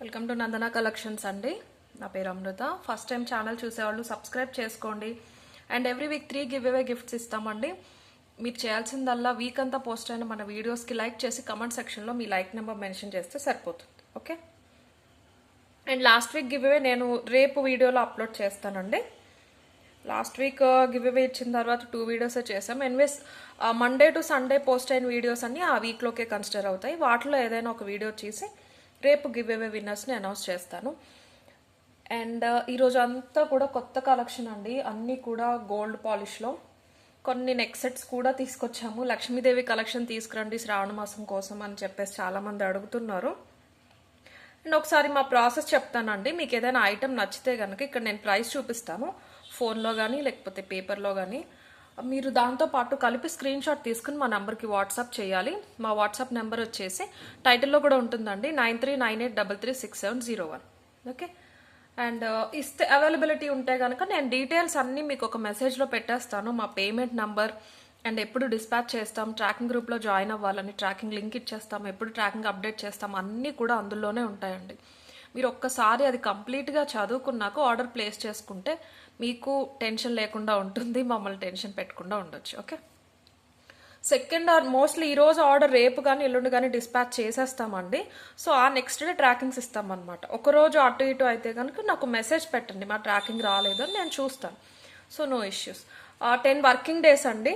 Welcome to Nandana collections అండి. నా పేరు అమృత. ఫస్ట్ టైం ఛానల్ చూసేవాళ్ళు సబ్స్క్రైబ్ చేసుకోండి. And every week 3 give away gifts ఇస్తామండి. మీరు చేయాల్సిందల్లా వీక్ అంతా పోస్ట్ అయిన మన వీడియోస్కి లైక్ చేసి కమెంట్ సెక్షన్లో మీ లైక్ నెంబర్ మెన్షన్ చేస్తే సరిపోతుంది. Okay. And last week give away నేను రేపు వీడియోలో అప్లోడ్ చేస్తానండి. లాస్ట్ వీక్ గివ్ అవే ఇచ్చిన తర్వాత 2 వీడియోస్ చేసాం. Anyways Monday to Sunday post అయిన వీడియోస్ అన్ని ఆ వీక్లోకే కన్సిడర్ అవుతాయి. వాటిలో ఏదైనా ఒక వీడియో చేసి రేపు గివ్ అవే విన్నర్స్ని అనౌన్స్ చేస్తాను. అండ్ ఈరోజు అంతా కూడా కొత్త కలెక్షన్ అండి. అన్నీ కూడా గోల్డ్ పాలిష్లో. కొన్ని నెక్ సెట్స్ కూడా తీసుకొచ్చాము. లక్ష్మీదేవి కలెక్షన్ తీసుకురండి శ్రావణ మాసం కోసం అని చెప్పేసి చాలామంది అడుగుతున్నారు. అండ్ ఒకసారి మా ప్రాసెస్ చెప్తానండి. మీకు ఏదైనా ఐటెం నచ్చితే కనుక ఇక్కడ నేను ప్రైస్ చూపిస్తాను, ఫోన్లో కానీ లేకపోతే పేపర్లో కానీ. మీరు దాంతో పాటు కలిపి స్క్రీన్ షాట్ తీసుకుని మా నెంబర్కి వాట్సాప్ చేయాలి. మా వాట్సాప్ నెంబర్ వచ్చేసి టైటిల్లో కూడా ఉంటుందండి, 9398336701. ఓకే. అండ్ ఇస్తే అవైలబిలిటీ ఉంటే కనుక నేను డీటెయిల్స్ అన్నీ మీకు ఒక మెసేజ్లో పెట్టేస్తాను. మా పేమెంట్ నంబర్ అండ్ ఎప్పుడు డిస్పాచ్ చేస్తాం, ట్రాకింగ్ గ్రూప్లో జాయిన్ అవ్వాలని ట్రాకింగ్ లింక్ ఇచ్చేస్తాం, ఎప్పుడు ట్రాకింగ్ అప్డేట్ చేస్తాం, అన్నీ కూడా అందులోనే ఉంటాయండి. మీరు ఒక్కసారి అది కంప్లీట్గా చదువుకున్నాక ఆర్డర్ ప్లేస్ చేసుకుంటే మీకు టెన్షన్ లేకుండా ఉంటుంది, మమ్మల్ని టెన్షన్ పెట్టకుండా ఉండొచ్చు. ఓకే. సెకండ్ మోస్ట్లీ ఈరోజు ఆర్డర్ రేపు కానీ ఎల్లుండి కానీ డిస్పాచ్ చేసేస్తామండి. సో ఆ నెక్స్ట్ డే ట్రాకింగ్స్ ఇస్తామన్నమాట. ఒకరోజు అటు ఇటు అయితే కనుక నాకు మెసేజ్ పెట్టండి, మా ట్రాకింగ్ రాలేదు అని నేను చూస్తాను. So no issues. 10 working days అండి.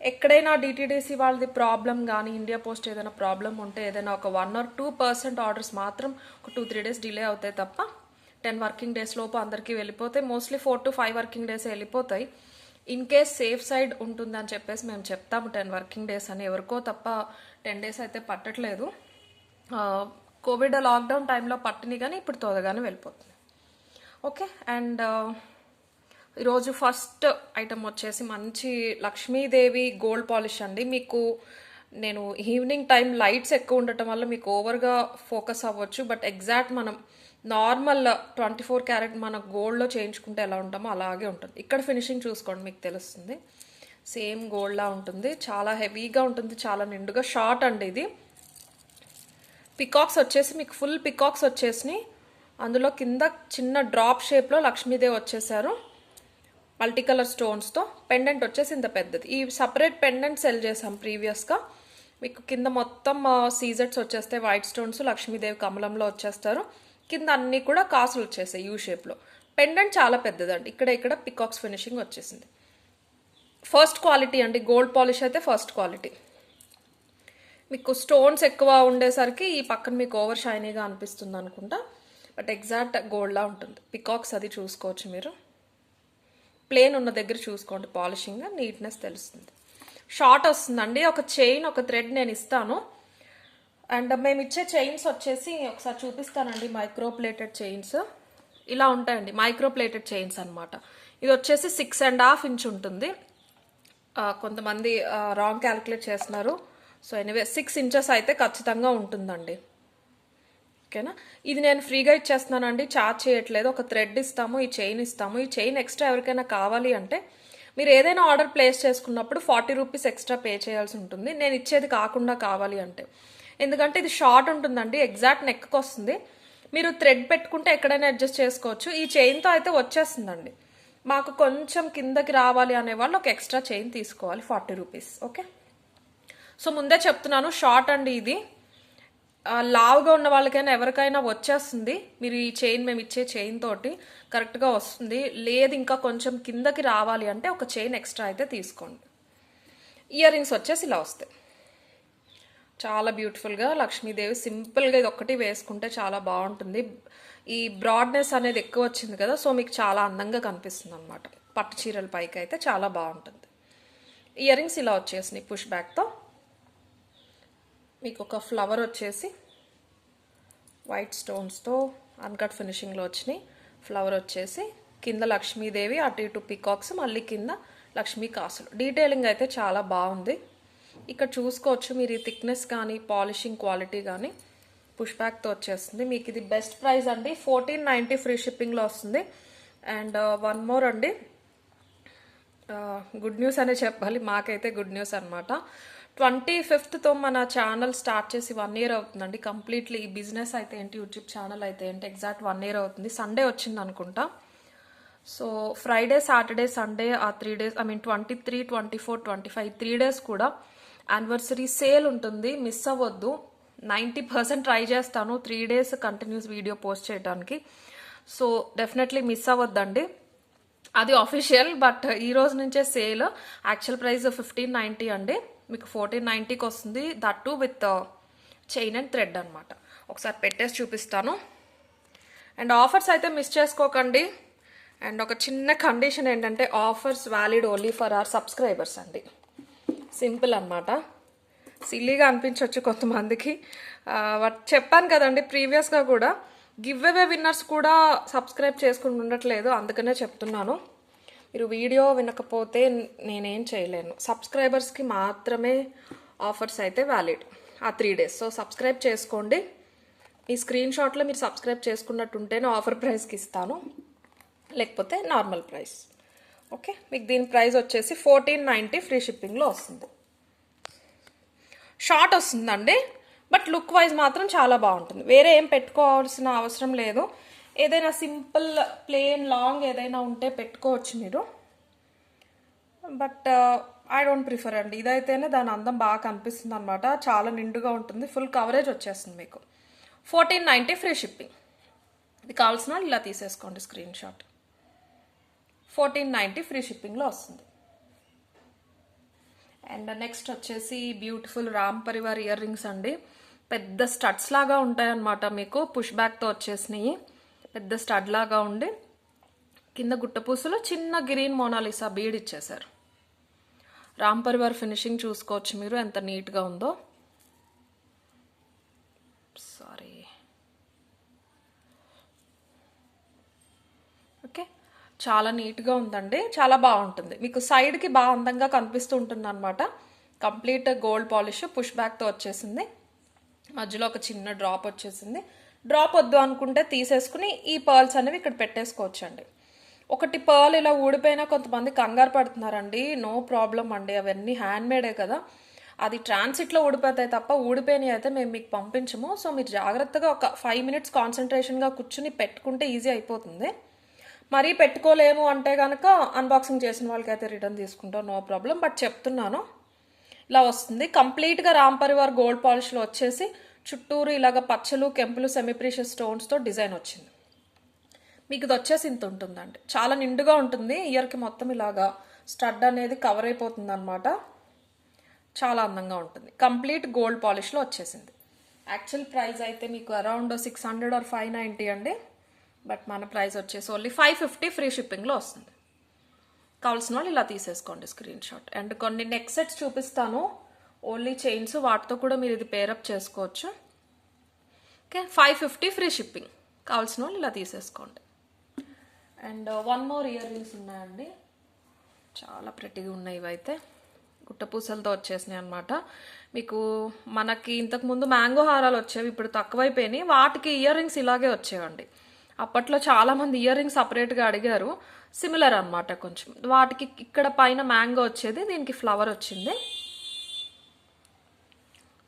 ఎక్కడైనా డిటీడీసీ వాళ్ళది ప్రాబ్లం కానీ ఇండియా పోస్ట్ ఏదైనా ప్రాబ్లం ఉంటే ఏదైనా ఒక 1 or 2% ఆర్డర్స్ మాత్రం ఒక 2-3 days డిలే అవుతాయి తప్ప 10 వర్కింగ్ డేస్ లోపు అందరికీ వెళ్ళిపోతాయి. మోస్ట్లీ 4 to 5 వర్కింగ్ డేస్ వెళ్ళిపోతాయి. ఇన్ కేస్ సేఫ్ సైడ్ ఉంటుందని చెప్పేసి మేము చెప్తాము 10 వర్కింగ్ డేస్ అని. ఎవరికో తప్ప 10 days అయితే పట్టట్లేదు. కోవిడ్ లాక్డౌన్ టైంలో పట్టిని కానీ ఇప్పుడు త్వరగానే వెళ్ళిపోతుంది. ఓకే. అండ్ ఈరోజు ఫస్ట్ ఐటమ్ వచ్చేసి మంచి లక్ష్మీదేవి గోల్డ్ పాలిష్ అండి. మీకు నేను ఈవినింగ్ టైం లైట్స్ ఎక్కువ ఉండటం వల్ల మీకు ఓవర్గా ఫోకస్ అవ్వచ్చు, బట్ ఎగ్జాక్ట్ మనం నార్మల్ 24 క్యారెట్ మన గోల్డ్లో చేయించుకుంటే ఎలా ఉంటామో అలాగే ఉంటుంది. ఇక్కడ ఫినిషింగ్ చూసుకోండి, మీకు తెలుస్తుంది. సేమ్ గోల్డ్లా ఉంటుంది, చాలా హెవీగా ఉంటుంది, చాలా నిండుగా. షార్ట్ అండి ఇది. పికాక్స్ వచ్చేసి మీకు ఫుల్ పికాక్స్ వచ్చేసి అందులో కింద చిన్న డ్రాప్ షేప్లో లక్ష్మీదేవి వచ్చేసారు మల్టీ కలర్ స్టోన్స్తో. పెండెంట్ వచ్చేసి ఇంత పెద్దది. ఈ సపరేట్ పెండెంట్ సెల్ చేసాం ప్రీవియస్గా. మీకు కింద మొత్తం సీజెట్స్ వచ్చేస్తాయి, వైట్ స్టోన్స్, లక్ష్మీదేవి కమలంలో వచ్చేస్తారు. కింద అన్నీ కూడా కాసులు వచ్చేసాయి యూ షేప్లో. పెండెంట్ చాలా పెద్దదండి. ఇక్కడ పికాక్స్ ఫినిషింగ్ వచ్చేసింది. ఫస్ట్ క్వాలిటీ అండి. గోల్డ్ పాలిష్ అయితే ఫస్ట్ క్వాలిటీ. మీకు స్టోన్స్ ఎక్కువ ఉండేసరికి ఈ పక్కన మీకు ఓవర్ షైనీగా అనిపిస్తుంది అనుకుంటా, బట్ ఎగ్జాక్ట్ గోల్డ్లా ఉంటుంది. పికాక్స్ అది చూసుకోవచ్చు మీరు. ప్లేన్ ఉన్న దగ్గర చూసుకోండి, పాలిషింగ్ నీట్నెస్ తెలుస్తుంది. షార్ట్ వస్తుందండి. ఒక చైన్ ఒక థ్రెడ్ నేను ఇస్తాను. అండ్ మేము ఇచ్చే చైన్స్ వచ్చేసి ఒకసారి చూపిస్తానండి. మైక్రో ప్లేటెడ్ చైన్స్ ఇలా ఉంటాయండి. మైక్రో ప్లేటెడ్ చైన్స్ అనమాట. ఇది వచ్చేసి 6.5 inch ఉంటుంది. కొంతమంది రాంగ్ క్యాలిక్యులేట్ చేస్తున్నారు. సో ఎనీవే 6 inches అయితే ఖచ్చితంగా ఉంటుందండి. ఓకేనా. ఇది నేను ఫ్రీగా ఇచ్చేస్తున్నానండి, ఛార్జ్ చేయట్లేదు. ఒక థ్రెడ్ ఇస్తాము, ఈ చైన్ ఇస్తాము. ఈ చైన్ ఎక్స్ట్రా ఎవరికైనా కావాలి అంటే మీరు ఏదైనా ఆర్డర్ ప్లేస్ చేసుకున్నప్పుడు 40 rupees ఎక్స్ట్రా పే చేయాల్సి ఉంటుంది, నేను ఇచ్చేది కాకుండా కావాలి అంటే. ఎందుకంటే ఇది షార్ట్ ఉంటుందండి, ఎగ్జాక్ట్ నెక్కి వస్తుంది. మీరు థ్రెడ్ పెట్టుకుంటే ఎక్కడైనా అడ్జస్ట్ చేసుకోవచ్చు. ఈ చైన్తో అయితే వచ్చేస్తుందండి. మాకు కొంచెం కిందకి రావాలి అనేవాళ్ళు ఒక ఎక్స్ట్రా చైన్ తీసుకోవాలి, 40 rupees. ఓకే. సో ముందే చెప్తున్నాను, షార్ట్ అండి ఇది. లావుగా ఉన్న వాళ్ళకైనా ఎవరికైనా వచ్చేస్తుంది. మీరు ఈ చైన్ మేము ఇచ్చే చైన్ తోటి కరెక్ట్గా వస్తుంది. లేదు ఇంకా కొంచెం కిందకి రావాలి అంటే ఒక చైన్ ఎక్స్ట్రా అయితే తీసుకోండి. ఇయర్ రింగ్స్ వచ్చేసి ఇలా వస్తాయి. చాలా బ్యూటిఫుల్గా లక్ష్మీదేవి సింపుల్గా ఇది ఒక్కటి వేసుకుంటే చాలా బాగుంటుంది. ఈ బ్రాడ్నెస్ అనేది ఎక్కువ వచ్చింది కదా, సో మీకు చాలా అందంగా కనిపిస్తుంది అనమాట. పట్టు చీరల పైకి అయితే చాలా బాగుంటుంది. ఇయర్ రింగ్స్ ఇలా వచ్చేసినాయి పుష్ బ్యాక్తో. మీకు ఒక ఫ్లవర్ వచ్చేసి వైట్ స్టోన్స్తో అన్కట్ ఫినిషింగ్లో వచ్చినాయి. ఫ్లవర్ వచ్చేసి కింద లక్ష్మీదేవి, అటు ఇటు పికాక్స్, మళ్ళీ కింద లక్ష్మీ కాసులు. డీటెయిలింగ్ అయితే చాలా బాగుంది. ఇక్కడ చూసుకోవచ్చు మీరు. ఈ థిక్నెస్ కానీ పాలిషింగ్ క్వాలిటీ కానీ పుష్ బ్యాక్తో వచ్చేస్తుంది. మీకు ఇది బెస్ట్ ప్రైస్ అండి, 1490 ఫ్రీ షిప్పింగ్లో వస్తుంది. అండ్ వన్ మోర్ అండి, గుడ్ న్యూస్ అనే చెప్పాలి, మాకైతే గుడ్ న్యూస్ అనమాట. 25th మన ఛానల్ స్టార్ట్ చేసి 1 year అవుతుందండి కంప్లీట్లీ. ఈ బిజినెస్ అయితే ఏంటి, యూట్యూబ్ ఛానల్ అయితే ఏంటి, ఎగ్జాక్ట్ 1 year అవుతుంది. సండే వచ్చింది అనుకుంటా. సో ఫ్రైడే, సాటర్డే, సండే ఆ 3 days, ఐ మీన్ 23, 24, 25 3 days కూడా యానివర్సరీ సేల్ ఉంటుంది. మిస్ అవ్వద్దు. 90% ట్రై చేస్తాను 3 days కంటిన్యూస్ వీడియో పోస్ట్ చేయడానికి. సో డెఫినెట్లీ మిస్ అవ్వద్దండి. అది ఆఫీషియల్, బట్ ఈ రోజు నుంచే సేల్. యాక్చువల్ ప్రైస్ 1590 అండి, మీకు 1490కి వస్తుంది. That to with chain and thread అనమాట. ఒకసారి పెట్టేసి చూపిస్తాను. అండ్ ఆఫర్స్ అయితే మిస్ చేసుకోకండి. అండ్ ఒక చిన్న కండిషన్ ఏంటంటే offers valid only for our subscribers అండి. సింపుల్ అనమాట. సిల్లీగా అనిపించవచ్చు కొంతమందికి, బట్ చెప్పాను కదండి ప్రీవియస్గా కూడా గివ్ అవే విన్నర్స్ కూడా సబ్స్క్రైబ్ చేసుకుని ఉండట్లేదు, అందుకనే చెప్తున్నాను. మీరు వీడియో వినకపోతే నేనేం చేయలేను. సబ్స్క్రైబర్స్కి మాత్రమే ఆఫర్స్ అయితే వ్యాలిడ్ ఆ 3 days. సో సబ్స్క్రైబ్ చేసుకోండి. ఈ స్క్రీన్ షాట్లో మీరు సబ్స్క్రైబ్ చేసుకున్నట్టుంటేనే ఆఫర్ ప్రైస్కి ఇస్తాను, లేకపోతే నార్మల్ ప్రైస్. ఓకే, మీకు దీని ప్రైస్ వచ్చేసి 1490 ఫ్రీ షిప్పింగ్లో వస్తుంది. షార్ట్ వస్తుందండి, బట్ లుక్ వైజ్ మాత్రం చాలా బాగుంటుంది. వేరే ఏం పెట్టుకోవాల్సిన అవసరం లేదు. ఏదైనా సింపుల్ ప్లెయిన్ లాంగ్ ఏదైనా ఉంటే పెట్టుకోవచ్చు మీరు, బట్ ఐ డోంట్ ప్రిఫర్ అండి. ఇదైతేనే దాని అందం బాగా కనిపిస్తుంది అనమాట. చాలా నిండుగా ఉంటుంది, ఫుల్ కవరేజ్ వచ్చేస్తుంది మీకు. 1490 ఫ్రీ షిప్పింగ్. ఇది కావాల్సిన ఇలా తీసేసుకోండి స్క్రీన్ షాట్. 1490 ఫ్రీ షిప్పింగ్లో వస్తుంది. అండ్ నెక్స్ట్ వచ్చేసి beautiful Ram Parivar ear rings అండి. పెద్ద స్టడ్స్ లాగా ఉంటాయన్నమాట, మీకు పుష్ బ్యాక్తో వచ్చేసినాయి. పెద్ద స్టడ్ లాగా ఉండి కింద గుట్టపూసలో చిన్న గ్రీన్ మోనాలిసా బీడ్ ఇచ్చేసారు. రామ్ పరివార్ ఫినిషింగ్ చూసుకోవచ్చు మీరు ఎంత నీట్గా ఉందో. సారీ, ఓకే, చాలా నీట్గా ఉందండి, చాలా బాగుంటుంది. మీకు సైడ్కి బాగా అందంగా కనిపిస్తూ ఉంటుంది అనమాట. కంప్లీట్ గోల్డ్ పాలిష్ పుష్ బ్యాక్తో వచ్చేసింది. మధ్యలో ఒక చిన్న డ్రాప్ వచ్చేసింది. డ్రాప్ వద్దు అనుకుంటే తీసేసుకుని ఈ పర్ల్స్ అనేవి ఇక్కడ పెట్టేసుకోవచ్చండి. ఒకటి పర్ల్ ఇలా ఊడిపోయినా కొంతమంది కంగారు పడుతున్నారండి. నో ప్రాబ్లం అండి, అవన్నీ హ్యాండ్ మేడే కదా, అది ట్రాన్సిట్లో ఊడిపోతాయి తప్ప ఊడిపోయినాయి అయితే మేము మీకు పంపించము. సో మీరు జాగ్రత్తగా ఒక 5 minutes కాన్సన్ట్రేషన్గా కూర్చుని పెట్టుకుంటే ఈజీ అయిపోతుంది. మరీ పెట్టుకోలేము అంటే కనుక అన్బాక్సింగ్ చేసిన వాళ్ళకైతే రిటర్న్ తీసుకుంటాం, నో ప్రాబ్లం. బట్ చెప్తున్నాను, ఇలా వస్తుంది. కంప్లీట్గా రామ్ పరివార్ గోల్డ్ పాలిష్లో వచ్చేసి చుట్టూరు ఇలాగ పచ్చలు, కెంపులు, సెమీ ప్రీషియస్ స్టోన్స్తో డిజైన్ వచ్చింది. మీకు ఇది వచ్చేసి ఇంత ఉంటుందండి, చాలా నిండుగా ఉంటుంది. ఇయర్కి మొత్తం ఇలాగా స్టడ్ అనేది కవర్ అయిపోతుంది అనమాట. చాలా అందంగా ఉంటుంది. కంప్లీట్ గోల్డ్ పాలిష్లో వచ్చేసింది. యాక్చువల్ ప్రైస్ అయితే మీకు అరౌండ్ 600 or 590 అండి, బట్ మన ప్రైస్ వచ్చేసి ఓన్లీ 550 ఫ్రీ షిప్పింగ్లో వస్తుంది. కావాల్సిన వాళ్ళు ఇలా తీసేసుకోండి స్క్రీన్ షాట్. అండ్ కొన్ని నెక్ సెట్స్ చూపిస్తాను, ఓన్లీ చైన్స్, వాటితో కూడా మీరు ఇది పేరప్ చేసుకోవచ్చు. Okay, 550 free shipping. కావాల్సిన వాళ్ళు ఇలా తీసేసుకోండి. అండ్ 1 more ఇయర్ రింగ్స్ ఉన్నాయండి, చాలా ప్రెట్టిగా ఉన్నాయి. ఇవైతే గుట్టపూసలతో వచ్చేసినాయి అనమాట. మీకు మనకి ఇంతకుముందు మ్యాంగో హారాలు వచ్చేవి, ఇప్పుడు తక్కువైపోయినాయి. వాటికి ఇయర్ రింగ్స్ ఇలాగే వచ్చేవండి. అప్పట్లో చాలామంది ఇయర్ రింగ్స్ సపరేట్గా అడిగారు. సిమిలర్ అనమాట కొంచెం. వాటికి ఇక్కడ పైన మ్యాంగో వచ్చేది, దీనికి ఫ్లవర్ వచ్చింది.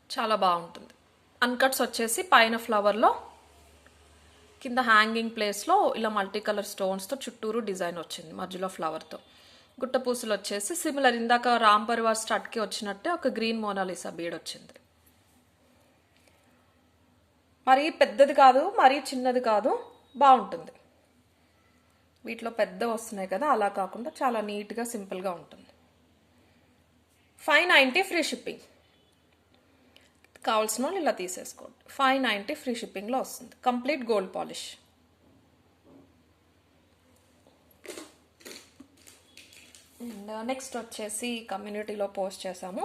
చాలా బాగుంటుంది. అన్కట్స్ వచ్చేసి పైన ఫ్లవర్లో, కింద హ్యాంగింగ్ ప్లేస్లో ఇలా మల్టీ కలర్ స్టోన్స్తో చుట్టూరు డిజైన్ వచ్చింది, మధ్యలో ఫ్లవర్తో. గుట్టపూసలు వచ్చేసి సిమిలర్ ఇందాక రామ్ పరివార్ స్టడ్కి వచ్చినట్టే ఒక గ్రీన్ మోనాలిసా బీడ్ వచ్చింది. మరీ పెద్దది కాదు, మరీ చిన్నది కాదు, బాగుంటుంది. వీటిలో పెద్ద వస్తున్నాయి కదా, అలా కాకుండా చాలా నీట్గా సింపుల్గా ఉంటుంది. 590 ఫ్రీ షిప్పింగ్. కావాల్సిన వాళ్ళు ఇలా తీసేసుకోండి. 590 ఫ్రీ షిప్పింగ్లో వస్తుంది. Complete gold polish. And next వచ్చేసి కమ్యూనిటీలో పోస్ట్ చేసాము.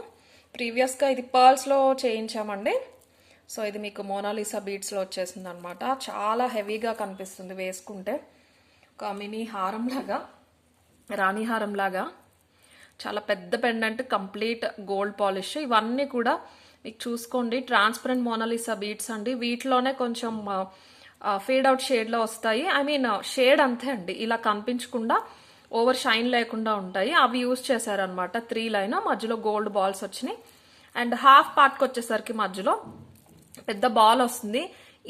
ప్రీవియస్గా ఇది పర్ల్స్లో చేయించామండి. సో ఇది మీకు మోనాలిసా బీడ్స్లో వచ్చేసింది అనమాట. చాలా హెవీగా కనిపిస్తుంది వేసుకుంటే. ఒక మినీ హారం లాగా, రాణి హారం లాగా, చాలా పెద్ద పెండెంట్, కంప్లీట్ గోల్డ్ పాలిష్. ఇవన్నీ కూడా మీకు చూసుకోండి ట్రాన్స్పరెంట్ మోనాలిసా బీడ్స్ అండి. వీటిలోనే కొంచెం ఫేడ్ అవుట్ షేడ్లో వస్తాయి. ఐ మీన్ షేడ్ అంతే అండి, ఇలా కనిపించకుండా ఓవర్ షైన్ లేకుండా ఉంటాయి. అవి యూజ్ చేశారనమాట. 3 లైన్ మధ్యలో గోల్డ్ బాల్స్ వచ్చినాయి. అండ్ హాఫ్ పార్ట్కి వచ్చేసరికి మధ్యలో పెద్ద బాల్ వస్తుంది.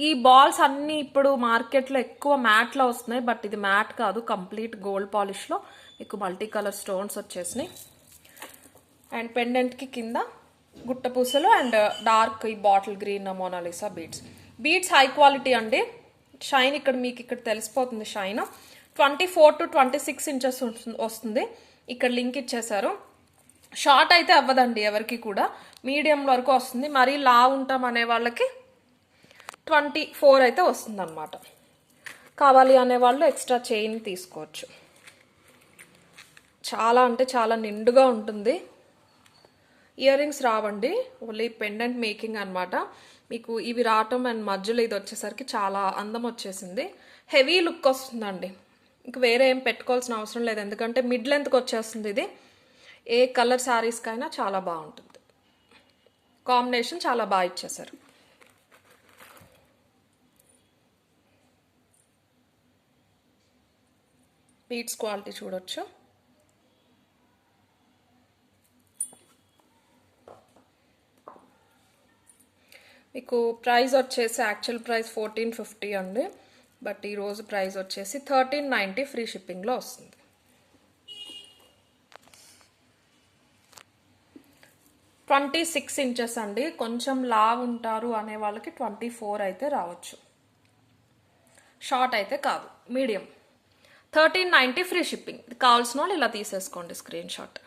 ఈ బాల్స్ అన్ని ఇప్పుడు మార్కెట్లో ఎక్కువ మ్యాట్లో వస్తున్నాయి, బట్ ఇది మ్యాట్ కాదు, కంప్లీట్ గోల్డ్ పాలిష్లో మీకు మల్టీ కలర్ స్టోన్స్ వచ్చేసినాయి. అండ్ పెండెంట్కి కింద గుట్ట పూసలు అండ్ డార్క్ ఈ bottle green Mona Lisa beads high quality అండి. షైన్ ఇక్కడ మీకు ఇక్కడ తెలిసిపోతుంది షైన్. 24 to 26 ఇంచెస్ వస్తుంది. ఇక్కడ లింక్ ఇచ్చేసారు. షార్ట్ అయితే అవ్వదండి ఎవరికి కూడా, మీడియం వరకు వస్తుంది. మరీ లా ఉంటాం అనే వాళ్ళకి 24 అయితే వస్తుంది అనమాట. కావాలి అనే వాళ్ళు ఎక్స్ట్రా చైన్ తీసుకోవచ్చు. చాలా అంటే చాలా నిండుగా ఉంటుంది. ఇయర్ రింగ్స్ రావండి, ఓన్లీ పెండెంట్ మేకింగ్ అనమాట. మీకు ఇవి రావటం అండ్ మధ్యలో ఇది వచ్చేసరికి చాలా అందం వచ్చేసింది. హెవీ లుక్ వస్తుందండి. ఇంక వేరే ఏం పెట్టుకోవాల్సిన అవసరం లేదు, ఎందుకంటే మిడ్ లెంత్కి వచ్చేస్తుంది. ఇది ఏ కలర్ శారీస్కైనా చాలా బాగుంటుంది. కాంబినేషన్ చాలా బాగా ఇచ్చేసారు. బీడ్స్ క్వాలిటీ చూడొచ్చు. మీకు ప్రైస్ వచ్చేసి యాక్చువల్ ప్రైస్ 1450 అండి, బట్ ఈరోజు ప్రైస్ వచ్చేసి 1390 ఫ్రీ షిప్పింగ్లో వస్తుంది. ట్వంటీ 26 ఇంచెస్ అండి. కొంచెం లావ్ ఉంటారు అనే వాళ్ళకి 24 అయితే రావచ్చు, షార్ట్ అయితే కాదు, మీడియం. 1390 free shipping. కావాల్సిన వాళ్ళు ఇలా తీసేసుకోండి స్క్రీన్ షాట్.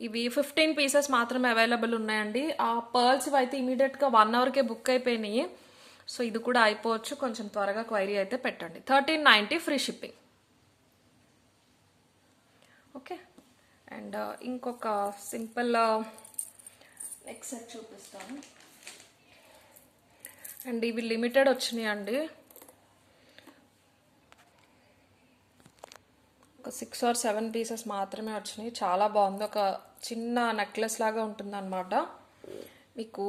ఇవి 15 పీసెస్ మాత్రమే అవైలబుల్ ఉన్నాయండి. ఆ పర్ల్స్ అయితే ఇమీడియట్గా 1 అవర్కే బుక్ అయిపోయినాయి. సో ఇది కూడా అయిపోవచ్చు, కొంచెం త్వరగా క్వైరీ అయితే పెట్టండి. 1390 ఫ్రీ షిప్పింగ్. ఓకే, అండ్ ఇంకొక సింపుల్ నెక్ సెట్ చూపిస్తాను. అండ్ ఇవి లిమిటెడ్ వచ్చినాయి అండి, ఒక 6 or 7 పీసెస్ మాత్రమే వచ్చినాయి. చాలా బాగుంది, ఒక చిన్న నెక్లెస్ లాగా ఉంటుంది అనమాట. మీకు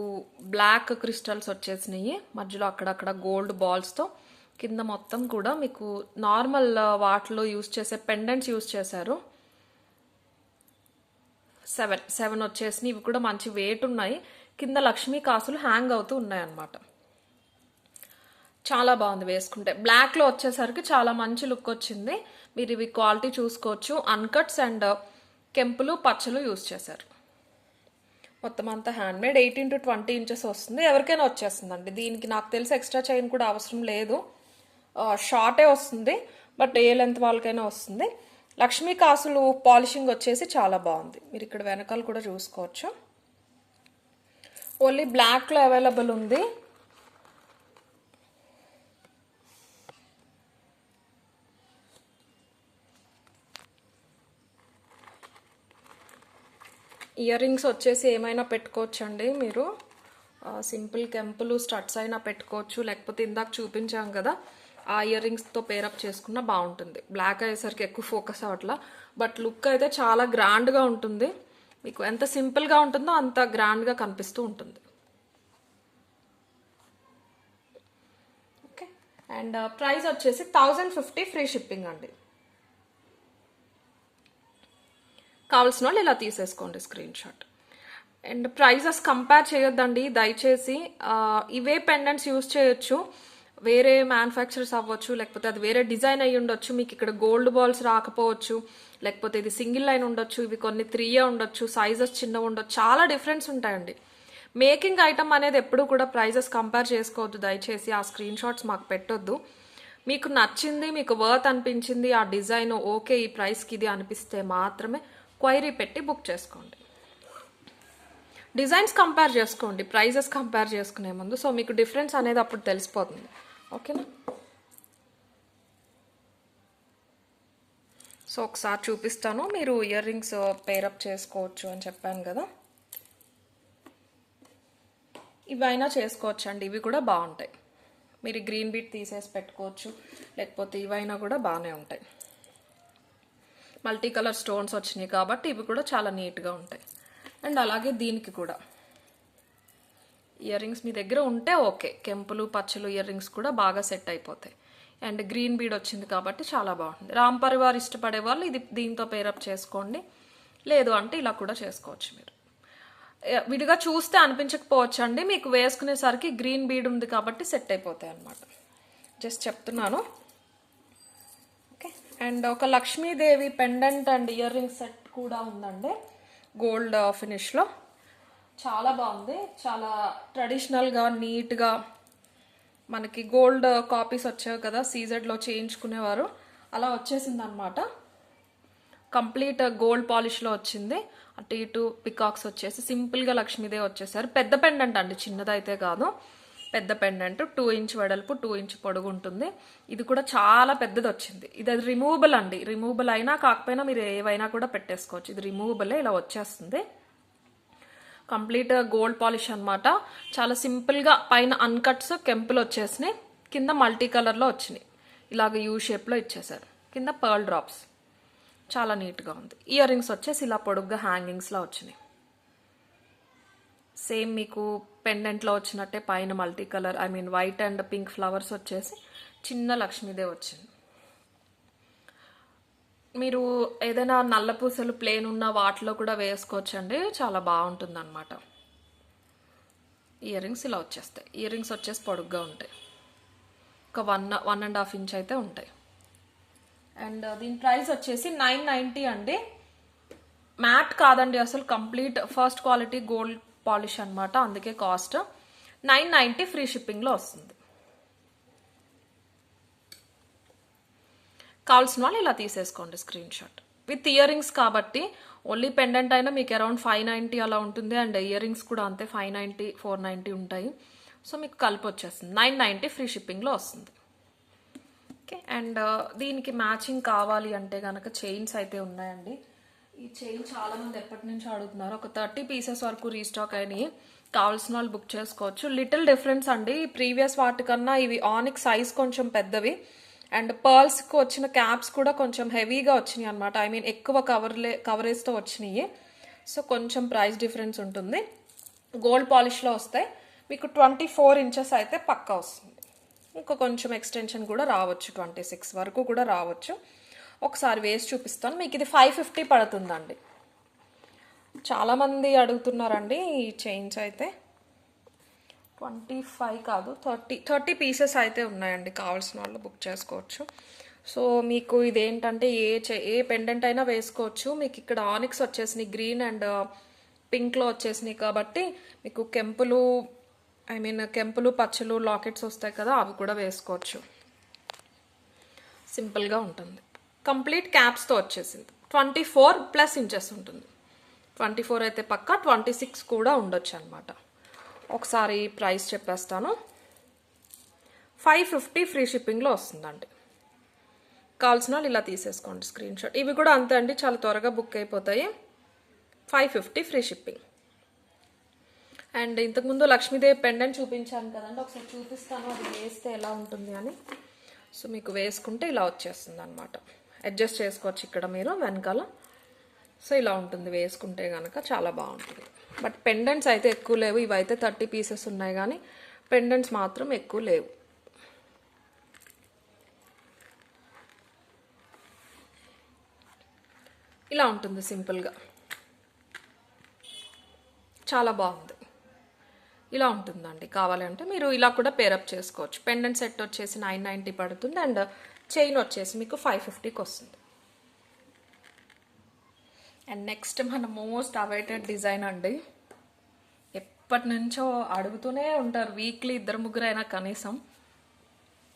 బ్లాక్ క్రిస్టల్స్ వచ్చేసినాయి, మధ్యలో అక్కడక్కడ గోల్డ్ బాల్స్తో, కింద మొత్తం కూడా మీకు నార్మల్ వాటిలో యూజ్ చేసే పెండెంట్స్ యూజ్ చేశారు. 7 వచ్చేసినాయి. ఇవి కూడా మంచి వెయిట్ ఉన్నాయి. కింద లక్ష్మీ కాసులు హ్యాంగ్ అవుతూ ఉన్నాయి అన్నమాట. చాలా బాగుంది వేసుకుంటే. బ్లాక్లో వచ్చేసరికి చాలా మంచి లుక్ వచ్చింది. మీరు ఇవి క్వాలిటీ చూసుకోవచ్చు. అన్కట్స్ అండ్ కెంపులు పచ్చలు యూజ్ చేశారు. మొత్తం అంతా హ్యాండ్ మేడ్. 18 to 20 ఇంచెస్ వస్తుంది, ఎవరికైనా వచ్చేస్తుందండి. దీనికి నాకు తెలిసి ఎక్స్ట్రా చైన్ కూడా అవసరం లేదు, షార్టే వస్తుంది, బట్ ఏ లెంత్ వాళ్ళకైనా వస్తుంది. లక్ష్మీ కాసులు పాలిషింగ్ వచ్చేసి చాలా బాగుంది. మీరు ఇక్కడ వెనకాల కూడా చూసుకోవచ్చు. ఓన్లీ బ్లాక్లో అవైలబుల్ ఉంది. ఇయర్ రింగ్స్ వచ్చేసి ఏమైనా పెట్టుకోవచ్చు అండి. మీరు సింపుల్ కెంపులు స్టడ్స్ అయినా పెట్టుకోవచ్చు, లేకపోతే ఇందాక చూపించాం కదా ఆ ఇయర్ రింగ్స్తో పేరప్ చేసుకున్నా బాగుంటుంది. బ్లాక్ అయ్యేసరికి ఎక్కువ ఫోకస్ అవ్వట్లా, బట్ లుక్ అయితే చాలా గ్రాండ్గా ఉంటుంది. మీకు ఎంత సింపుల్గా ఉంటుందో అంత గ్రాండ్గా కనిపిస్తూ ఉంటుంది. ఓకే, అండ్ ప్రైస్ వచ్చేసి 1050 ఫ్రీ షిప్పింగ్ అండి. కావాల్సిన వాళ్ళు ఇలా తీసేసుకోండి screenshot. And prices compare చేయొద్దండి దయచేసి. ఇవే పెండెంట్స్ యూజ్ చేయొచ్చు, వేరే మ్యానుఫ్యాక్చరర్స్ అవ్వచ్చు, లేకపోతే అది వేరే డిజైన్ అయ్యి ఉండొచ్చు. మీకు ఇక్కడ గోల్డ్ బాల్స్ రాకపోవచ్చు, లేకపోతే ఇది సింగిల్ లైన్ ఉండొచ్చు, ఇవి కొన్ని 3 ఉండొచ్చు, సైజెస్ చిన్న ఉండొచ్చు, చాలా డిఫరెన్స్ ఉంటాయండి. మేకింగ్ ఐటమ్ అనేది ఎప్పుడు కూడా ప్రైజెస్ కంపేర్ చేసుకోవద్దు దయచేసి. ఆ స్క్రీన్ షాట్స్ మాకు పెట్టొద్దు. మీకు నచ్చింది, మీకు వర్త్ అనిపించింది, ఆ డిజైన్ ఓకే ఈ ప్రైస్కి ఇది అనిపిస్తే మాత్రమే క్వైరీ పెట్టి బుక్ చేసుకోండి. డిజైన్స్ కంపేర్ చేసుకోండి, ప్రైజెస్ కంపేర్ చేసుకునే ముందు. సో మీకు డిఫరెన్స్ అనేది అప్పుడు తెలిసిపోతుంది. ఓకేనా? సో ఒకసారి చూపిస్తాను, మీరు ఇయర్ రింగ్స్ పేరప్ చేసుకోవచ్చు అని చెప్పాను కదా, ఇవైనా చేసుకోవచ్చు అండి. ఇవి కూడా బాగుంటాయి. మీరు గ్రీన్ బీట్ తీసేసి పెట్టుకోవచ్చు, లేకపోతే ఇవైనా కూడా బాగానే ఉంటాయి. మల్టీ కలర్ స్టోన్స్ వచ్చినాయి కాబట్టి ఇవి కూడా చాలా నీట్గా ఉంటాయి. అండ్ అలాగే దీనికి కూడా ఇయర్ రింగ్స్ మీ దగ్గర ఉంటే ఓకే, కెంపులు పచ్చలు ఇయర్ రింగ్స్ కూడా బాగా సెట్ అయిపోతాయి. అండ్ గ్రీన్ బీడ్ వచ్చింది కాబట్టి చాలా బాగుంటుంది. రామ్ పరివార్ ఇష్టపడే వాళ్ళు ఇది దీంతో పేరప్ చేసుకోండి, లేదు అంటే ఇలా కూడా చేసుకోవచ్చు మీరు. విడిగా చూస్తే అనిపించకపోవచ్చు అండి, మీకు వేసుకునేసరికి గ్రీన్ బీడ్ ఉంది కాబట్టి సెట్ అయిపోతాయి అన్నమాట. జస్ట్ చెప్తున్నాను. ఓకే, అండ్ ఒక Lakshmidevi pendant and ear ring set కూడా ఉందండి గోల్డ్ ఫినిష్లో. చాలా బాగుంది, చాలా ట్రెడిషనల్గా నీట్గా. మనకి గోల్డ్ కాపీస్ వచ్చాయి కదా సీజెడ్లో చేయించుకునేవారు, అలా వచ్చేసింది అనమాట. కంప్లీట్ గోల్డ్ పాలిష్లో వచ్చింది. అటు ఇటు పికాక్స్ వచ్చేసి సింపుల్గా లక్ష్మీదేవి వచ్చేసారు. పెద్ద పెండెంట్ అండి, చిన్నదైతే కాదు, పెద్ద పెండెంట్. 2 ఇంచ్ వెడల్పు 2 ఇంచ్ పొడుగు ఉంటుంది. ఇది కూడా చాలా పెద్దది వచ్చింది. ఇది అది రిమూవబుల్ అండి, రిమూవబుల్ అయినా కాకపోయినా మీరు ఏవైనా కూడా పెట్టేసుకోవచ్చు. ఇది రిమూవబులే, ఇలా వచ్చేస్తుంది. కంప్లీట్ గోల్డ్ పాలిష్ అనమాట. చాలా సింపుల్గా పైన అన్కట్స్ కెంపులు వచ్చేసినాయి, కింద మల్టీ కలర్లో వచ్చినాయి. ఇలాగ యూ షేప్లో ఇచ్చేసారు, కింద పర్ల్ డ్రాప్స్. చాలా నీట్గా ఉంది. ఇయర్ రింగ్స్ వచ్చేసి ఇలా పొడుగ్గా హ్యాంగింగ్స్లో వచ్చినాయి. సేమ్ మీకు పెండెంట్లో వచ్చినట్టే పైన multi colour, I mean white and pink flowers వచ్చేసి చిన్న లక్ష్మీదేవి వచ్చింది. మీరు ఏదైనా నల్ల పూసలు ప్లేన్ ఉన్న వాటిలో కూడా వేసుకోవచ్చండి, చాలా బాగుంటుంది అనమాట. ఇయర్ రింగ్స్ ఇలా వచ్చేస్తాయి. ఇయర్ రింగ్స్ వచ్చేసి పొడుగ్గా ఉంటాయి, ఒక 1.5 ఇంచ్ అయితే ఉంటాయి. అండ్ దీని ప్రైస్ వచ్చేసి 990 అండి. మ్యాట్ కాదండి అసలు, complete first quality gold polish అనమాట, అందుకే కాస్ట్ 990. ఫ్రీ షిప్పింగ్లో వస్తుంది. కావాల్సిన వాళ్ళు ఇలా తీసేసుకోండి screen shot. With ear rings కాబట్టి ఓన్లీ పెండెంట్ అయినా మీకు అరౌండ్ 590 అలా ఉంటుంది. అండ్ ఇయర్ రింగ్స్ కూడా అంతే 590, 490 ఉంటాయి. సో మీకు కలిపి వచ్చేస్తుంది 990. ఫ్రీ షిప్పింగ్లో వస్తుంది. ఓకే, అండ్ దీనికి మ్యాచింగ్ కావాలి అంటే కనుక చైన్స్ అయితే ఉన్నాయండి. ఈ చైన్ చాలా మంది ఎప్పటి నుంచి అడుగుతున్నారు. ఒక 30 పీసెస్ వరకు రీస్టాక్ అయినాయి, కావాల్సిన వాళ్ళు బుక్ చేసుకోవచ్చు. లిటిల్ డిఫరెన్స్ అండి, ప్రీవియస్ వాటికన్నా ఇవి ఆనిక్ సైజ్ కొంచెం పెద్దవి. అండ్ పర్ల్స్కి వచ్చిన క్యాప్స్ కూడా కొంచెం హెవీగా వచ్చినాయి అనమాట, ఐ మీన్ ఎక్కువ కవరేజ్తో వచ్చినాయి. సో కొంచెం ప్రైస్ డిఫరెన్స్ ఉంటుంది. గోల్డ్ పాలిష్లో వస్తాయి. మీకు 24 ఇంచెస్ అయితే పక్కా వస్తుంది. ఇంకా కొంచెం ఎక్స్టెన్షన్ కూడా రావచ్చు, 26 వరకు కూడా రావచ్చు. ఒకసారి వేసి చూపిస్తాను మీకు. ఇది 550 పడుతుందండి. చాలామంది అడుగుతున్నారండి ఈ చైన్స్ అయితే. 25 కాదు, 30 పీసెస్ అయితే ఉన్నాయండి, కావాల్సిన వాళ్ళు బుక్ చేసుకోవచ్చు. సో మీకు ఇదేంటంటే ఏ పెండెంట్ అయినా వేసుకోవచ్చు. మీకు ఇక్కడ ఆనిక్స్ వచ్చేసినాయి, గ్రీన్ అండ్ పింక్లో వచ్చేసినాయి కాబట్టి మీకు కెంపులు, ఐ మీన్ కెంపులు పచ్చలు లాకెట్స్ వస్తాయి కదా, అవి కూడా వేసుకోవచ్చు. సింపుల్గా ఉంటుంది. కంప్లీట్ క్యాప్స్తో వచ్చేసింది. 24+ ఇంచెస్ ఉంటుంది. 24 అయితే పక్కా, 26 కూడా ఉండొచ్చు అనమాట. ఒకసారి ప్రైస్ చెప్పేస్తాను. 550 ఫ్రీ షిప్పింగ్లో వస్తుందండి. కావాల్సిన వాళ్ళు ఇలా తీసేసుకోండి స్క్రీన్ షాట్. ఇవి కూడా అంతే అండి, చాలా త్వరగా బుక్ అయిపోతాయి. 550 ఫ్రీ షిప్పింగ్. అండ్ ఇంతకుముందు లక్ష్మీదేవి పెండెంట్ చూపించాను కదండి, ఒకసారి చూపిస్తాను అది వేస్తే ఎలా ఉంటుంది అని. సో మీకు వేసుకుంటే ఇలా వచ్చేస్తుంది అనమాట. అడ్జస్ట్ చేసుకోవచ్చు ఇక్కడ మీరు వెనకాల. సో ఇలా ఉంటుంది వేసుకుంటే కనుక, చాలా బాగుంటుంది. బట్ పెండెంట్స్ అయితే ఎక్కువ లేవు, ఇవైతే 30 పీసెస్ ఉన్నాయి కానీ పెండెంట్స్ మాత్రం ఎక్కువ లేవు. ఇలా ఉంటుంది సింపుల్గా, చాలా బాగుంది. ఇలా ఉంటుందండి. కావాలంటే మీరు ఇలా కూడా పేరప్ చేసుకోవచ్చు. పెండెంట్ సెట్ వచ్చేసి 990 పడుతుంది అండ్ చైన్ వచ్చేసి మీకు 550కి వస్తుంది. అండ్ నెక్స్ట్ మన మోస్ట్ అవైటెడ్ డిజైన్ అండి. ఎప్పటి నుంచో అడుగుతూనే ఉంటారు, వీక్లీ 2-3 అయినా కనీసం.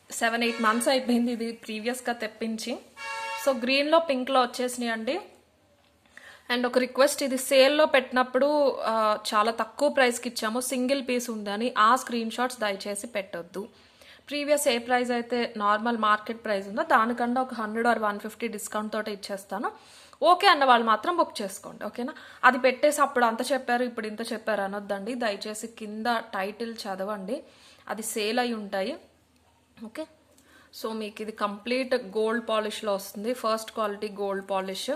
7-8 మంత్స్ అయిపోయింది ఇది ప్రీవియస్గా తెప్పించి. సో గ్రీన్లో పింక్లో వచ్చేసినాయి అండి. అండ్ ఒక రిక్వెస్ట్, ఇది సేల్లో పెట్టినప్పుడు చాలా తక్కువ ప్రైస్కి ఇచ్చాము, సింగిల్ పీస్ ఉందని ఆ స్క్రీన్ షాట్స్ దయచేసి పెట్టొద్దు. ప్రీవియస్ ఏ ప్రైస్ అయితే నార్మల్ మార్కెట్ ప్రైస్ ఉందో దానికన్నా ఒక 100 or 150 డిస్కౌంట్ తోటి ఇచ్చేస్తాను. ఓకే అన్న వాళ్ళు మాత్రం బుక్ చేసుకోండి, ఓకేనా. అది పెట్టేసి అప్పుడు అంత చెప్పారు ఇప్పుడు ఇంత చెప్పారు అనొద్దండి. దయచేసి కింద టైటిల్ చదవండి, అది సేల్ అయి ఉంటాయి. ఓకే, సో మీకు ఇది కంప్లీట్ గోల్డ్ పాలిష్లో వస్తుంది. First quality gold polish,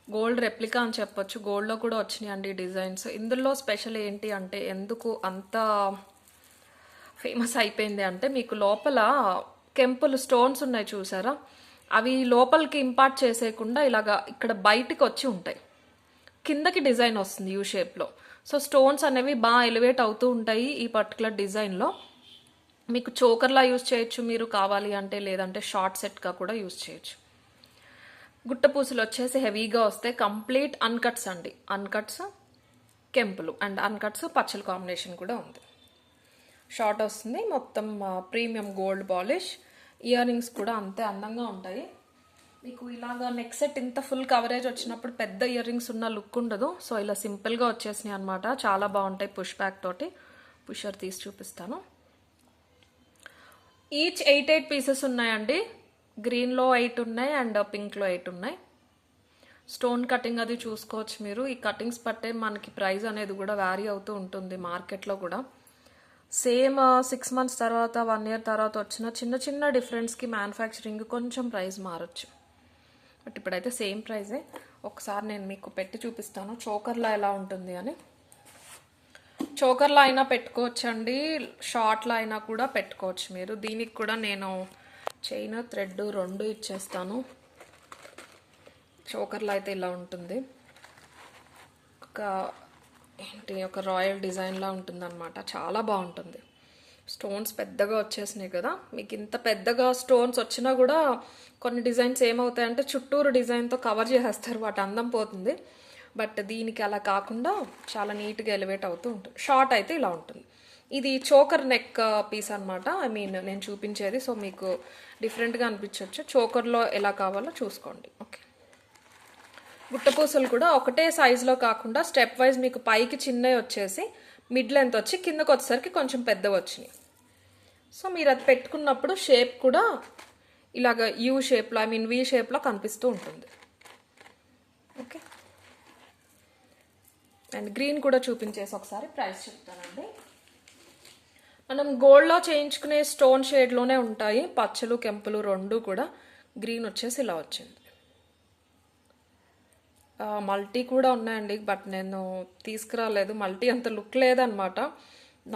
gold replica అని చెప్పొచ్చు. గోల్డ్లో కూడా వచ్చినాయండి డిజైన్స్. ఇందులో స్పెషల్ ఏంటి అంటే, ఎందుకు అంత ఫేమస్ అయిపోయింది అంటే, మీకు లోపల కెంపుల్ స్టోన్స్ ఉన్నాయి చూసారా, అవి లోపలికి ఇంపార్ట్ చేసేయకుండా ఇలాగా ఇక్కడ బయటికి వచ్చి ఉంటాయి. కిందకి డిజైన్ వస్తుంది యూ షేప్లో. సో స్టోన్స్ అనేవి బాగా ఎలివేట్ అవుతూ ఉంటాయి ఈ పర్టికులర్ డిజైన్లో. మీకు చోకర్లా యూజ్ చేయొచ్చు మీరు కావాలి అంటే, లేదంటే షార్ట్ సెట్గా కూడా యూజ్ చేయొచ్చు. గుట్ట పూసలు వచ్చేసి హెవీగా వస్తాయి. కంప్లీట్ అన్కట్స్ అండి, అన్కట్స్ కెంపులు అండ్ అన్కట్స్ పచ్చల కాంబినేషన్ కూడా ఉంది. షార్ట్ వస్తుంది, మొత్తం premium gold polish. Ear rings కూడా అంతే అందంగా ఉంటాయి. మీకు ఇలాగా నెక్ సెట్ ఇంత ఫుల్ కవరేజ్ వచ్చినప్పుడు పెద్ద ఇయర్ రింగ్స్ ఉన్న లుక్ ఉండదు. సో ఇలా సింపుల్గా వచ్చేసినాయి అనమాట. చాలా బాగుంటాయి. పుష్ బ్యాక్ తోటి. పుషర్ తీసి చూపిస్తాను. ఈచ్ 8 పీసెస్ ఉన్నాయండి. గ్రీన్లో 8 ఉన్నాయి అండ్ పింక్లో 8 ఉన్నాయి. స్టోన్ కటింగ్ అది చూసుకోవచ్చు మీరు. ఈ కటింగ్స్ పట్టే మనకి ప్రైస్ అనేది కూడా వ్యారీ అవుతూ ఉంటుంది మార్కెట్లో కూడా. సేమ్ 6 months తర్వాత 1 year తర్వాత వచ్చిన చిన్న చిన్న డిఫరెన్స్కి మ్యానుఫ్యాక్చరింగ్ కొంచెం ప్రైస్ మారచ్చు. బట్ ఇప్పుడైతే సేమ్ ప్రైజే. ఒకసారి నేను మీకు పెట్టి చూపిస్తాను చోకర్లా ఎలా ఉంటుంది అని. చోకర్లా అయినా పెట్టుకోవచ్చండి, షార్ట్లో అయినా కూడా పెట్టుకోవచ్చు మీరు. దీనికి కూడా నేను చైన్ థ్రెడ్ 2 ఇచ్చేస్తాను. చోకర్లా అయితే ఇలా ఉంటుంది. ఒక రాయల్ డిజైన్లా ఉంటుంది అనమాట. చాలా బాగుంటుంది. స్టోన్స్ పెద్దగా వచ్చేసినాయి కదా. మీకు ఇంత పెద్దగా స్టోన్స్ వచ్చినా కూడా కొన్ని డిజైన్స్ ఏమవుతాయంటే చుట్టూరు డిజైన్తో కవర్ చేసేస్తారు, వాటి అందం పోతుంది. బట్ దీనికి అలా కాకుండా చాలా నీట్గా ఎలివేట్ అవుతూ ఉంటుంది. షార్ట్ అయితే ఇలా ఉంటుంది. ఇది చోకర్ నెక్ పీస్ అనమాట. నేను చూపించేది. సో మీకు డిఫరెంట్గా అనిపించవచ్చు. చోకర్లో ఎలా కావాలో చూసుకోండి. ఓకే. గుట్టపూసలు కూడా ఒకటే సైజులో కాకుండా స్టెప్ వైజ్ మీకు పైకి చిన్నవి వచ్చేసి మిడ్ లెంత్ వచ్చి కిందకు వచ్చేసరికి కొంచెం పెద్దవి వచ్చినాయి. సో మీరు అది పెట్టుకున్నప్పుడు షేప్ కూడా ఇలాగ యూ షేప్లో వి షేప్లో కనిపిస్తూ ఉంటుంది. ఓకే. అండ్ గ్రీన్ కూడా చూపించేసి ఒకసారి ప్రైస్ చెప్తానండి. మనం గోల్డ్లో చేయించుకునే స్టోన్ షేడ్లోనే ఉంటాయి పచ్చలు కెంపులు 2 కూడా. గ్రీన్ వచ్చేసి ఇలా వచ్చింది. మల్టీ కూడా ఉన్నాయండి, బట్ నేను తీసుకురాలేదు. మల్టీ అంత లుక్ లేదనమాట,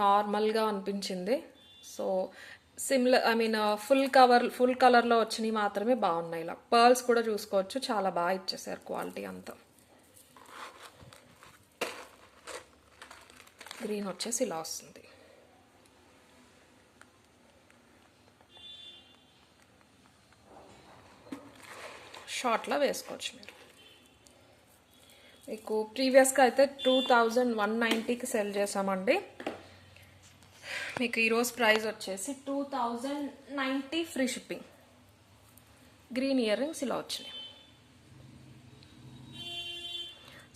నార్మల్గా అనిపించింది. సో సిమిలర్ ఫుల్ కలర్లో వచ్చినవి మాత్రమే బాగున్నాయి. ఇలా పర్ల్స్ కూడా చూసుకోవచ్చు, చాలా బాగా ఇచ్చేసారు క్వాలిటీ అంతా. గ్రీన్ వచ్చేసి ఇలా వస్తుంది. షార్ట్లో వేసుకోవచ్చు మీరు. మీకు ప్రీవియస్గా అయితే 2190కి సెల్ చేసామండి. మీకు ఈరోజు ప్రైస్ వచ్చేసి 2090 free shipping. Green ear rings ఇలా వచ్చినాయి.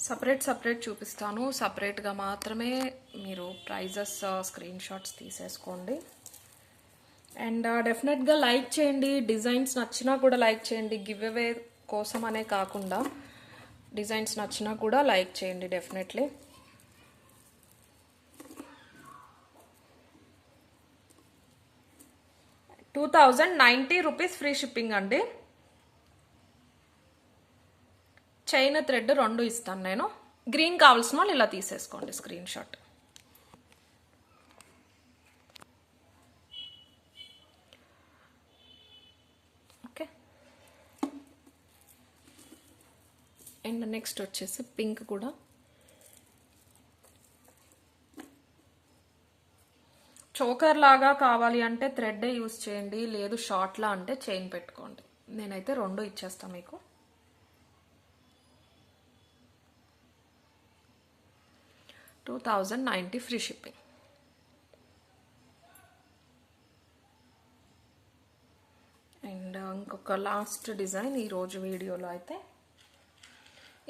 సపరేట్ చూపిస్తాను. సపరేట్గా మాత్రమే మీరు ప్రైజెస్ స్క్రీన్ షాట్స్ తీసేసుకోండి. అండ్ డెఫినెట్గా లైక్ చేయండి. డిజైన్స్ నచ్చినా కూడా లైక్ చేయండి. గివ్ అవే కోసం అనే కాకుండా డిజైన్స్ నచ్చినా కూడా లైక్ చేయండి డెఫినెట్లీ. ₹2090 ఫ్రీ షిప్పింగ్ అండి. చైన్ థ్రెడ్ 2 ఇస్తాను నేను. గ్రీన్ కావాల్సిన వాళ్ళు ఇలా తీసేసుకోండి screen shot. Okay. And next వచ్చేసి పింక్ కూడా. చోకర్ లాగా కావాలి అంటే థ్రెడ్ యూస్ చేయండి, లేదు షార్ట్లా అంటే చైన్ పెట్టుకోండి. నేనైతే 2 ఇచ్చేస్తాను మీకు. $2090 ఫ్రీ షిప్పింగ్. అండ్ ఇంకొక లాస్ట్ డిజైన్ ఈరోజు వీడియోలో అయితే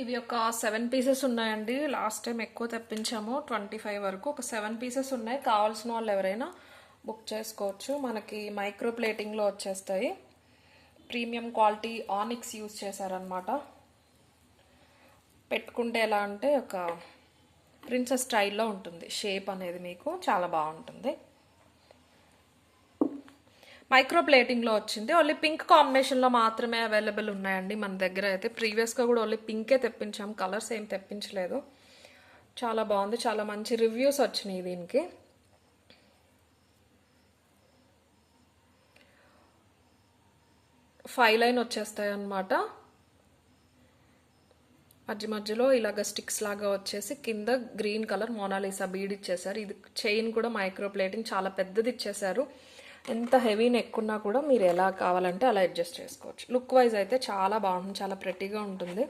ఇవి ఒక 7 పీసెస్ ఉన్నాయండి. లాస్ట్ టైం ఎక్కువ తెప్పించాము, 25 వరకు. ఒక 7 పీసెస్ ఉన్నాయి. కావాల్సిన వాళ్ళు ఎవరైనా బుక్ చేసుకోవచ్చు. మనకి మైక్రో ప్లేటింగ్లో వచ్చేస్తాయి. ప్రీమియం క్వాలిటీ ఆనిక్స్ యూజ్ చేశారనమాట. పెట్టుకుంటే ఎలా అంటే ఒక ప్రిన్సెస్ స్టైల్లో ఉంటుంది షేప్ అనేది, మీకు చాలా బాగుంటుంది. మైక్రో ప్లేటింగ్లో వచ్చింది. ఓన్లీ పింక్ కాంబినేషన్లో మాత్రమే అవైలబుల్ ఉన్నాయండి మన దగ్గర అయితే. ప్రీవియస్గా కూడా ఓన్లీ పింకే తెప్పించాం, కలర్స్ ఏం తెప్పించలేదు. చాలా బాగుంది, చాలా మంచి రివ్యూస్ వచ్చినాయి దీనికి. ఫైవ్ లైన్ వచ్చేస్తాయి అన్నమాట. మధ్య మధ్యలో ఇలాగ స్టిక్స్ లాగా వచ్చేసి కింద గ్రీన్ కలర్ మోనాలిసా బీడ్ ఇచ్చేసారు. ఇది చైన్ కూడా మైక్రో ప్లేటింగ్ చాలా పెద్దది ఇచ్చేసారు. ఎంత హెవీ నెక్ ఉన్నా కూడా మీరు ఎలా కావాలంటే అలా అడ్జస్ట్ చేసుకోవచ్చు. లుక్ వైజ్ అయితే చాలా బాగుంటుంది, చాలా ప్రెట్టీగా ఉంటుంది.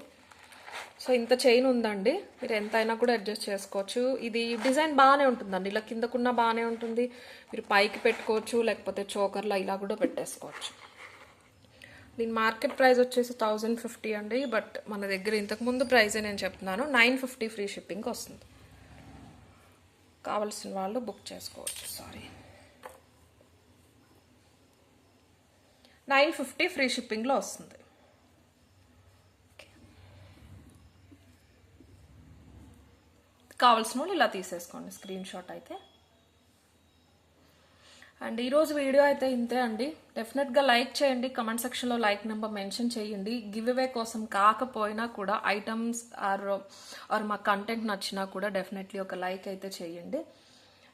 సో ఇంత చైన్ ఉందండి, మీరు ఎంతైనా కూడా అడ్జస్ట్ చేసుకోవచ్చు. ఇది డిజైన్ బాగానే ఉంటుందండి, ఇలా కిందకున్న బాగానే ఉంటుంది. మీరు పైకి పెట్టుకోవచ్చు, లేకపోతే చోకర్లా ఇలా కూడా పెట్టేసుకోవచ్చు. దీని మార్కెట్ ప్రైస్ వచ్చేసి 1050 అండి, బట్ మన దగ్గర ఇంతకుముందు ప్రైజే నేను చెప్తున్నాను, 950 ఫ్రీ షిప్పింగ్ వస్తుంది. కావాల్సిన వాళ్ళు బుక్ చేసుకోవచ్చు. 950 ఫ్రీ షిప్పింగ్లో వస్తుంది. కావాల్సిన వాళ్ళు ఇలా తీసేసుకోండి స్క్రీన్ షాట్ అయితే. అండ్ ఈరోజు వీడియో అయితే ఇంతే అండి. డెఫినెట్గా లైక్ చేయండి, కమెంట్ సెక్షన్లో లైక్ నెంబర్ మెన్షన్ చేయండి. గివ్ అవే కోసం కాకపోయినా కూడా ఐటమ్స్ ఆర్ మా కంటెంట్ నచ్చినా కూడా డెఫినెట్లీ ఒక లైక్ అయితే చేయండి.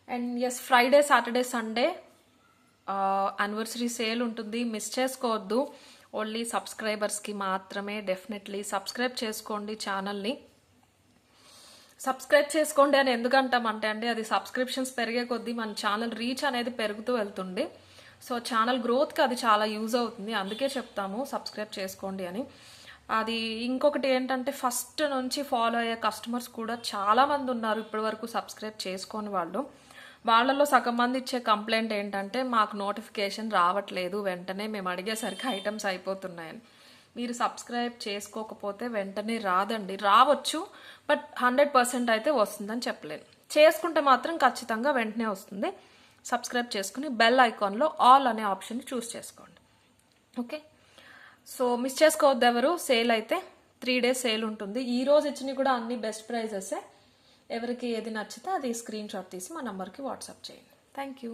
And yes, Friday, Saturday, Sunday anniversary sale ఉంటుంది, మిస్ చేసుకోవద్దు. ఓన్లీ సబ్స్క్రైబర్స్కి మాత్రమే. డెఫినెట్లీ సబ్స్క్రైబ్ చేసుకోండి ఛానల్ని. సబ్స్క్రైబ్ చేసుకోండి అని ఎందుకంటామంటే అండి, అది సబ్స్క్రిప్షన్స్ పెరిగే కొద్దీ మన ఛానల్ రీచ్ అనేది పెరుగుతూ వెళ్తుంది. సో ఛానల్ గ్రోత్కి అది చాలా యూజ్ అవుతుంది, అందుకే చెప్తాము సబ్స్క్రైబ్ చేసుకోండి అని. అది ఇంకొకటి ఏంటంటే, ఫస్ట్ నుంచి ఫాలో అయ్యే కస్టమర్స్ కూడా చాలామంది ఉన్నారు ఇప్పటి వరకు సబ్స్క్రైబ్ చేసుకోని వాళ్ళు. వాళ్ళలో సగం మంది ఇచ్చే కంప్లైంట్ ఏంటంటే, మాకు నోటిఫికేషన్ రావట్లేదు, వెంటనే మేము అడిగేసరికి ఐటమ్స్ అయిపోతున్నాయని. మీరు సబ్స్క్రైబ్ చేసుకోకపోతే వెంటనే రాదండి, రావచ్చు, బట్ 100% అయితే వస్తుందని చెప్పలేను. చేసుకుంటే మాత్రం ఖచ్చితంగా వెంటనే వస్తుంది. సబ్స్క్రైబ్ చేసుకుని బెల్ ఐకాన్లో ఆల్ అనే ఆప్షన్ చూస్ చేసుకోండి. ఓకే, సో మిస్ చేసుకోవద్దు ఎవరు. సేల్ అయితే 3 days సేల్ ఉంటుంది. ఈ రోజు ఇచ్చినవి కూడా అన్ని బెస్ట్ ప్రైజెసే. ఎవరికి ఏది నచ్చితే అది స్క్రీన్ షాట్ తీసి మా నంబర్కి వాట్సాప్ చేయండి. Thank you.